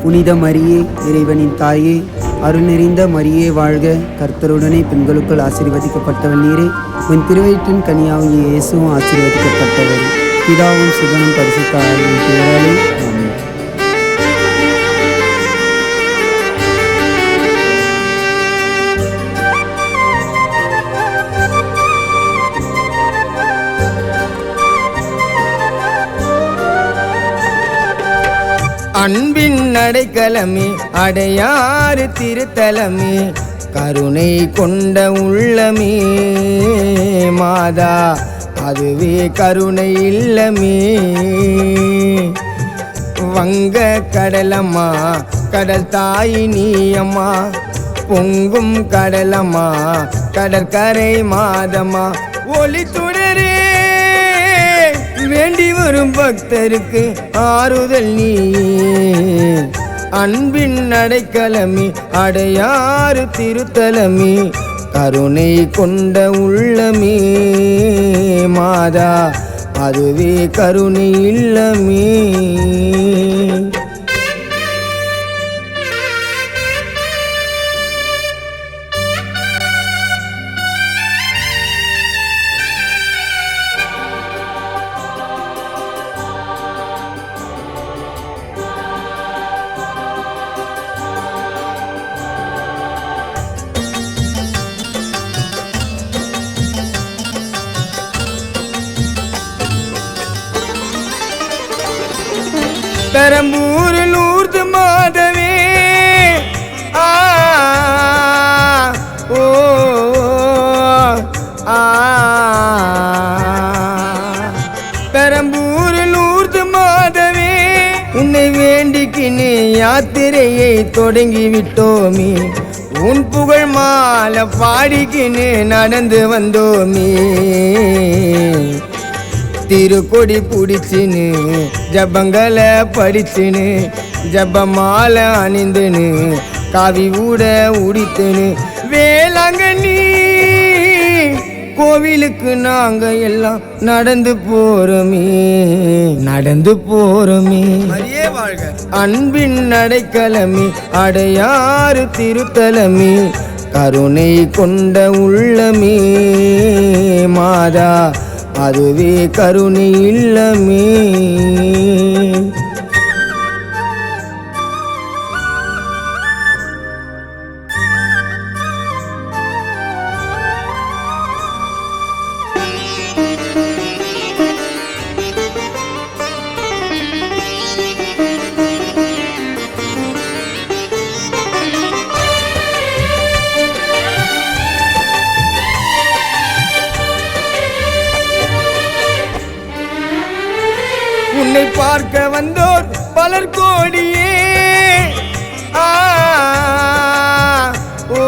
புனித மரியே, இறைவனின் தாயே, அருள் நிறைந்த மரியே வாழ்க. கர்த்தருடனே பெண்களுக்குள் ஆசீர்வதிக்கப்பட்டவள் நீரே. உன் திருவயிற்றின் கனியாகிய இயேசுவும் ஆசீர்வதிக்கப்பட்டவர். பிதாவும் சுதனும் பரிசுத்த ஆவியின் பெயராலே ஆமென். அன்பின் அடைக்கலமே, அடையாறு திருத்தலமே, கருணை கொண்ட உள்ளமே மாதா, அதுவே கருணை இல்லமே. வங்க கடலம்மா, கடல் தாயி நீயம்மா, பொங்கும் கடலம்மா, கடற்கரை மாதம்மா, ஒளி துடரே வேண்டி வரும் பக்தருக்கு ஆறுதல் நீ. அன்பின் அடைக்கலமே, அடையாறு திருத்தலமே, கருணை கொண்ட உள்ளமே மாதா, அதுவே கருணை இல்லமே. பெரம்பூர் லூர்து மாதவே, ஓ பெரம்பூர் லூர்து மாதவே, உன்னை வேண்டிக்கினே யாத்திரையை தொடங்கி விட்டோமே. உன் புகழ் மாலை பாடிக்கினே நடந்து வந்தோமே. திருக்கொடி பிடிச்சின்னு ஜபங்களை படிச்சுன்னு, ஜபமாலை அணிந்துன்னு, காவி ஊட உடித்துன்னு, வேளாங்கண்ணி கோவிலுக்கு நாங்க எல்லாம் நடந்து போறோமே, நடந்து போறோமே. அன்பின் அடைக்கலமே, அடையாறு திருத்தலமே, கருணை கொண்ட உள்ளமே மாதா, அதுவே கருணை இல்லமே. உன்னை பார்க்க வந்தோர் பலர் கோடியே, ஓ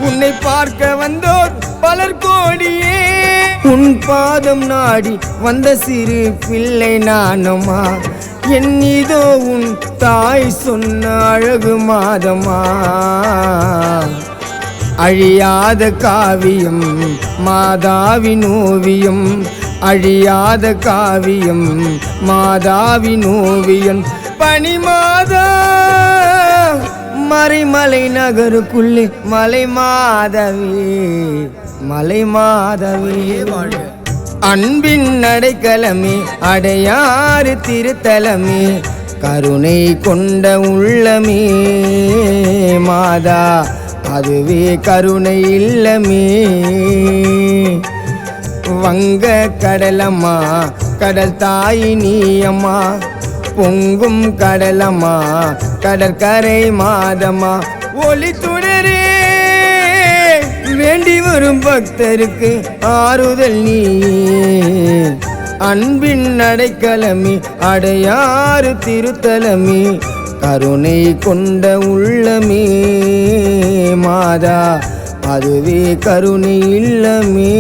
உன்னை பார்க்க வந்தோர் பலர் கோடியே. உன் பாதம் நாடி வந்த சிறு பிள்ளை நானம்மா, என் இதோ உன் தாய் சொன்ன அழகு மாதம்மா. அழியாத காவியம் மாதாவின் ஓவியம், அழியாத காவியம் மாதாவின் ஓவியம். பனிமாதா மறைமலை நகருக்குள்ளே மலை மாதவே, மலை மாதவே. அன்பின் அடைக்கலமே, அடையாறு திருத்தலமே, கருணை கொண்ட உள்ளமே மாதா, அதுவே கருணை இல்லமே. வங்க கடலம்மா, கடல் தாயி நீயம்மா, பொங்கும் கடலம்மா, கடற்கரை மாதம்மா, ஒளி துடரே வேண்டி வரும் பக்தருக்கு ஆறுதல் நீ. அன்பின் அடைக்கலமே, அடையாறு திருத்தலமே, கருணை கொண்ட உள்ளமே மாதா, அதுவே கருணை இல்லமே.